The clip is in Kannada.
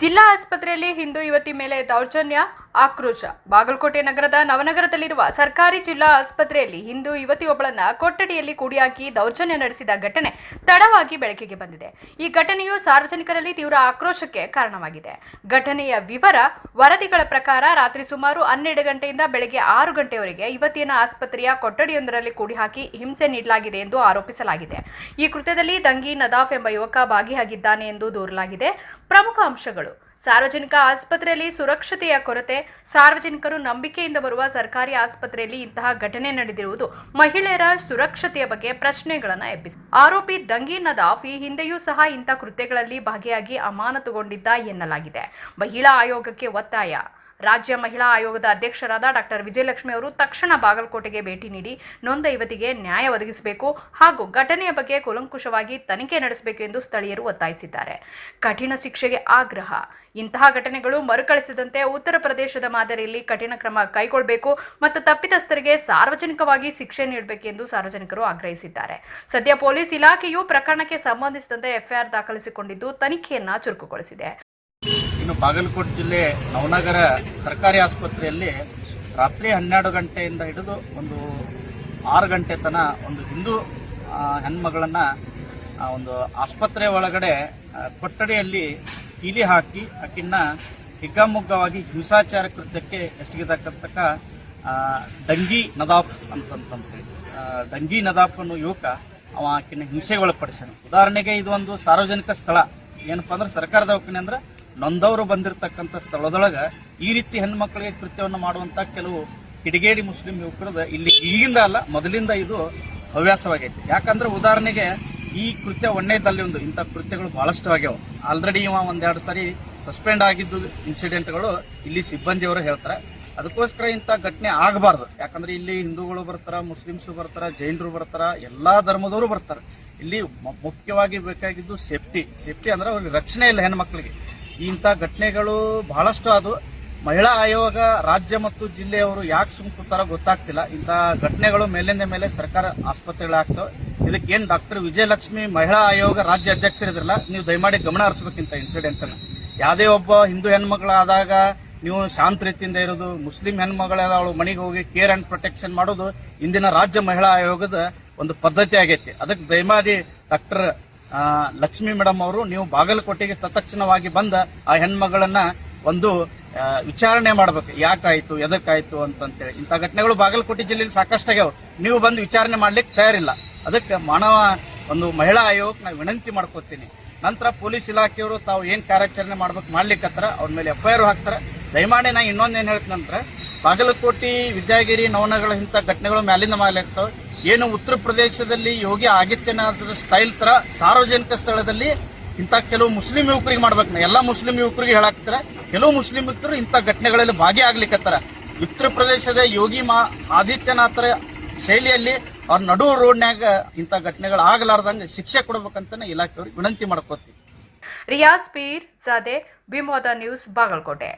ಜಿಲ್ಲಾ ಆಸ್ಪತ್ರೆಯಲ್ಲಿ ಹಿಂದೂ ಯುವತಿ ಮೇಲೆ ದೌರ್ಜನ್ಯ, ಆಕ್ರೋಶ. ಬಾಗಲಕೋಟೆ ನಗರದ ನವನಗರದಲ್ಲಿರುವ ಸರ್ಕಾರಿ ಜಿಲ್ಲಾ ಆಸ್ಪತ್ರೆಯಲ್ಲಿ ಹಿಂದೂ ಯುವತಿಯೊಬ್ಬಳನ್ನ ಕೊಠಡಿಯಲ್ಲಿ ಕೂಡಿಹಾಕಿ ದೌರ್ಜನ್ಯ ನಡೆಸಿದ ಘಟನೆ ತಡವಾಗಿ ಬೆಳಕಿಗೆ ಬಂದಿದೆ. ಈ ಘಟನೆಯು ಸಾರ್ವಜನಿಕರಲ್ಲಿ ತೀವ್ರ ಆಕ್ರೋಶಕ್ಕೆ ಕಾರಣವಾಗಿದೆ. ಘಟನೆಯ ವಿವರ: ವರದಿಗಳ ಪ್ರಕಾರ ರಾತ್ರಿ ಸುಮಾರು 12 ಗಂಟೆಯಿಂದ ಬೆಳಗ್ಗೆ 6 ಗಂಟೆಯವರೆಗೆ ಯುವತಿಯನ್ನು ಆಸ್ಪತ್ರೆಯ ಕೊಠಡಿಯೊಂದರಲ್ಲಿ ಕೂಡಿಹಾಕಿ ಹಿಂಸೆ ನೀಡಲಾಗಿದೆ ಎಂದು ಆರೋಪಿಸಲಾಗಿದೆ. ಈ ಕೃತ್ಯದಲ್ಲಿ ದಂಗಿ ನದಾಫ್ ಎಂಬ ಯುವಕ ಭಾಗಿಯಾಗಿದ್ದಾನೆ ಎಂದು ದೂರಲಾಗಿದೆ. ಪ್ರಮುಖ ಅಂಶಗಳು: ಸಾರ್ವಜನಿಕ ಆಸ್ಪತ್ರೆಯಲ್ಲಿ ಸುರಕ್ಷತೆಯ ಕೊರತೆ. ಸಾರ್ವಜನಿಕರು ನಂಬಿಕೆಯಿಂದ ಬರುವ ಸರ್ಕಾರಿ ಆಸ್ಪತ್ರೆಯಲ್ಲಿ ಇಂತಹ ಘಟನೆ ನಡೆದಿರುವುದು ಮಹಿಳೆಯರ ಸುರಕ್ಷತೆಯ ಬಗ್ಗೆ ಪ್ರಶ್ನೆಗಳನ್ನು ಎಬ್ಬಿಸಿದೆ. ಆರೋಪಿ ದಂಗಿ ನದಾಫ್ ಈ ಹಿಂದೆಯೂ ಸಹ ಇಂಥ ಕೃತ್ಯಗಳಲ್ಲಿ ಭಾಗಿಯಾಗಿ ಅಮಾನತುಗೊಂಡಿದ್ದ ಎನ್ನಲಾಗಿದೆ. ಮಹಿಳಾ ಆಯೋಗಕ್ಕೆ ಒತ್ತಾಯ. ರಾಜ್ಯ ಮಹಿಳಾ ಆಯೋಗದ ಅಧ್ಯಕ್ಷರಾದ ಡಾಕ್ಟರ್ ವಿಜಯಲಕ್ಷ್ಮಿ ಅವರು ತಕ್ಷಣ ಬಾಗಲಕೋಟೆಗೆ ಭೇಟಿ ನೀಡಿ ನೊಂದ ಯುವತಿಗೆ ನ್ಯಾಯ ಒದಗಿಸಬೇಕು ಹಾಗೂ ಘಟನೆಯ ಬಗ್ಗೆ ಕೂಲಂಕುಷವಾಗಿ ತನಿಖೆ ನಡೆಸಬೇಕು ಎಂದು ಸ್ಥಳೀಯರು ಒತ್ತಾಯಿಸಿದ್ದಾರೆ. ಕಠಿಣ ಶಿಕ್ಷೆಗೆ ಆಗ್ರಹ. ಇಂತಹ ಘಟನೆಗಳು ಮರುಕಳಿಸದಂತೆ ಉತ್ತರ ಪ್ರದೇಶದ ಮಾದರಿಯಲ್ಲಿ ಕಠಿಣ ಕ್ರಮ ಕೈಗೊಳ್ಳಬೇಕು ಮತ್ತು ತಪ್ಪಿತಸ್ಥರಿಗೆ ಸಾರ್ವಜನಿಕವಾಗಿ ಶಿಕ್ಷೆ ನೀಡಬೇಕೆಂದು ಸಾರ್ವಜನಿಕರು ಆಗ್ರಹಿಸಿದ್ದಾರೆ. ಸದ್ಯ ಪೊಲೀಸ್ ಇಲಾಖೆಯು ಪ್ರಕರಣಕ್ಕೆ ಸಂಬಂಧಿಸಿದಂತೆ ಎಫ್ಐಆರ್ ದಾಖಲಿಸಿಕೊಂಡಿದ್ದು ತನಿಖೆಯನ್ನ ಚುರುಕುಗೊಳಿಸಿದೆ. ಇನ್ನು ಬಾಗಲಕೋಟೆ ಜಿಲ್ಲೆ ನವನಗರ ಸರ್ಕಾರಿ ಆಸ್ಪತ್ರೆಯಲ್ಲಿ ರಾತ್ರಿ 12 ಗಂಟೆಯಿಂದ ಹಿಡಿದು ಒಂದು 6 ಗಂಟೆ ತನಕ ಒಂದು ಹಿಂದೂ ಹೆಣ್ಮಗಳನ್ನು ಒಂದು ಆಸ್ಪತ್ರೆ ಒಳಗಡೆ ಕೊಠಡಿಯಲ್ಲಿ ಕೀಲಿ ಹಾಕಿ ಆಕಿನ್ನ ಹಿಗ್ಗಾಮುಗ್ಗವಾಗಿ ಹಿಂಸಾಚಾರ ಕೃತ್ಯಕ್ಕೆ ಎಸಗಿದಕ್ಕಂತಕ್ಕ ದಂಗಿ ನದಾಫ್ ಅಂತಂತೇಳಿ ದಂಗಿ ನದಾಫ್ ಅನ್ನೋ ಯುವಕ ಅವ ಆಕಿನ ಹಿಂಸೆಗೊಳಪಡಿಸ್ಯಾನ. ಉದಾಹರಣೆಗೆ ಇದು ಒಂದು ಸಾರ್ವಜನಿಕ ಸ್ಥಳ. ಏನಪ್ಪಾ ಅಂದ್ರೆ ಸರ್ಕಾರದ ದವಾಖಾನೆ ಅಂದ್ರೆ ನೊಂದವರು ಬಂದಿರತಕ್ಕಂಥ ಸ್ಥಳದೊಳಗೆ ಈ ರೀತಿ ಹೆಣ್ಮಕ್ಳಿಗೆ ಕೃತ್ಯವನ್ನು ಮಾಡುವಂತ ಕೆಲವು ಕಿಡಿಗೇಡಿ ಮುಸ್ಲಿಂ ಯುವಕರದ ಇಲ್ಲಿ ಈಗಿಂದ ಅಲ್ಲ ಮೊದಲಿಂದ ಇದು ಹವ್ಯಾಸವಾಗೈತಿ. ಯಾಕಂದ್ರೆ ಉದಾಹರಣೆಗೆ ಈ ಕೃತ್ಯ ಒಂದೇದಲ್ಲಿ ಒಂದು ಇಂಥ ಕೃತ್ಯಗಳು ಬಹಳಷ್ಟು ಆಗ್ಯಾವ. ಆಲ್ರೆಡಿ ಇವ 1-2 ಸಾರಿ ಸಸ್ಪೆಂಡ್ ಆಗಿದ್ದು ಇನ್ಸಿಡೆಂಟ್ಗಳು ಇಲ್ಲಿ ಸಿಬ್ಬಂದಿಯವರು ಹೇಳ್ತಾರೆ. ಅದಕ್ಕೋಸ್ಕರ ಇಂಥ ಘಟನೆ ಆಗಬಾರ್ದು. ಯಾಕಂದ್ರೆ ಇಲ್ಲಿ ಹಿಂದೂಗಳು ಬರ್ತಾರ, ಮುಸ್ಲಿಮ್ಸು ಬರ್ತಾರ, ಜೈನರು ಬರ್ತಾರ, ಎಲ್ಲಾ ಧರ್ಮದವರು ಬರ್ತಾರೆ. ಇಲ್ಲಿ ಮುಖ್ಯವಾಗಿ ಬೇಕಾಗಿದ್ದು ಸೇಫ್ಟಿ ಅಂದ್ರೆ ಅವ್ರಿಗೆ ರಕ್ಷಣೆ ಇಲ್ಲ ಹೆಣ್ಮಕ್ಳಿಗೆ. ಇಂಥ ಘಟನೆಗಳು ಬಹಳಷ್ಟು ಅದು ಮಹಿಳಾ ಆಯೋಗ ರಾಜ್ಯ ಮತ್ತು ಜಿಲ್ಲೆಯವರು ಯಾಕೆ ಸುಮ್ಕುತ್ತಾರೋ ಗೊತ್ತಾಗ್ತಿಲ್ಲ. ಇಂಥ ಘಟನೆಗಳು ಮೇಲಿಂದ ಮೇಲೆ ಸರ್ಕಾರ ಆಸ್ಪತ್ರೆಗಳಾಗ್ತವೆ. ಇದಕ್ಕೇನು ಡಾಕ್ಟರ್ ವಿಜಯಲಕ್ಷ್ಮಿ ಮಹಿಳಾ ಆಯೋಗ ರಾಜ್ಯ ಅಧ್ಯಕ್ಷರಿದ್ರಲ್ಲ, ನೀವು ದಯಮಾಡಿ ಗಮನ ಹರಿಸಬೇಕಿಂತ ಇನ್ಸಿಡೆಂಟ್ ಅನ್ನ. ಯಾವುದೇ ಒಬ್ಬ ಹಿಂದೂ ಹೆಣ್ಮಗಳಾದಾಗ ನೀವು ಶಾಂತ ರೀತಿಯಿಂದ ಇರೋದು, ಮುಸ್ಲಿಂ ಹೆಣ್ಮಗಳಾದ ಅವಳು ಮನೆಗೆ ಹೋಗಿ ಕೇರ್ ಅಂಡ್ ಪ್ರೊಟೆಕ್ಷನ್ ಮಾಡೋದು ಇಂದಿನ ರಾಜ್ಯ ಮಹಿಳಾ ಆಯೋಗದ ಒಂದು ಪದ್ಧತಿ ಆಗೈತಿ. ಅದಕ್ಕೆ ದಯಮಾಡಿ ಡಾಕ್ಟರ್ ಲಕ್ಷ್ಮಿ ಮೇಡಮ್ ಅವರು ನೀವು ಬಾಗಲಕೋಟೆಗೆ ತತ್ಕ್ಷಣವಾಗಿ ಬಂದ ಆ ಹೆಣ್ಮಗಳನ್ನ ಒಂದು ವಿಚಾರಣೆ ಮಾಡಬೇಕು. ಯಾಕಾಯ್ತು, ಎದಕ್ಕಾಯ್ತು ಅಂತೇಳಿ. ಇಂಥ ಘಟನೆಗಳು ಬಾಗಲಕೋಟೆ ಜಿಲ್ಲೆಯಲ್ಲಿ ಸಾಕಷ್ಟಾಗ್ಯಾವ. ನೀವು ಬಂದು ವಿಚಾರಣೆ ಮಾಡ್ಲಿಕ್ಕೆ ತಯಾರಿಲ್ಲ. ಅದಕ್ಕೆ ಒಂದು ಮಹಿಳಾ ಆಯೋಗಕ್ಕೆ ನಾನು ವಿನಂತಿ ಮಾಡ್ಕೋತೀನಿ. ನಂತರ ಪೊಲೀಸ್ ಇಲಾಖೆಯವರು ತಾವು ಏನ್ ಕಾರ್ಯಾಚರಣೆ ಮಾಡ್ಲಿಕ್ಕತ್ತಾರ ಅವ್ರ ಮೇಲೆ ಎಫ್ಐಆರ್ ಹಾಕ್ತಾರೆ. ದಯಮಾಡಿ ನಾ ಇನ್ನೊಂದೇನ್ ಹೇಳ್ತೀನಿ ಅಂದ್ರೆ, ಬಾಗಲಕೋಟೆ, ವಿದ್ಯಾಗಿರಿ, ನವನಗರ ಇಂಥ ಘಟನೆಗಳು ಮ್ಯಾಲಿಂದ ಮಾಡ್ಲಿಕ್ತಾವ. ಏನು ಉತ್ತರ ಪ್ರದೇಶದಲ್ಲಿ ಯೋಗಿ ಆದಿತ್ಯನಾಥ್ ಸ್ಟೈಲ್ ತರ ಸಾರ್ವಜನಿಕ ಸ್ಥಳದಲ್ಲಿ ಇಂಥ ಕೆಲವು ಮುಸ್ಲಿಂ ಯುವಕರಿಗೆ ಮಾಡ್ಬೇಕು. ಎಲ್ಲಾ ಮುಸ್ಲಿಂ ಯುವಕರಿಗೆ ಹೇಳಾಕ್ತಾರೆ, ಕೆಲವು ಮುಸ್ಲಿಂ ಯುವಕರು ಇಂಥ ಘಟನೆಗಳಲ್ಲಿ ಭಾಗಿಯಾಗ್ಲಿಕ್ಕತ್ತಾರ. ಉತ್ತರ ಪ್ರದೇಶದ ಯೋಗಿ ಆದಿತ್ಯನಾಥರ ಶೈಲಿಯಲ್ಲಿ ಅವ್ರ ನಡು ರೋಡ್ನ್ಯಾಗ ಇಂಥ ಘಟನೆಗಳು ಆಗಲಾರ್ದಂಗೆ ಶಿಕ್ಷೆ ಕೊಡ್ಬೇಕಂತ ಇಲಾಖೆಯವ್ರಿಗೆ ವಿನಂತಿ ಮಾಡ್ಕೋತೀವಿ. ರಿಯಾಜ್ ಪೀರ್ ಜಾದೆ, ಬಿಮೋದ ನ್ಯೂಸ್, ಬಾಗಲಕೋಟೆ.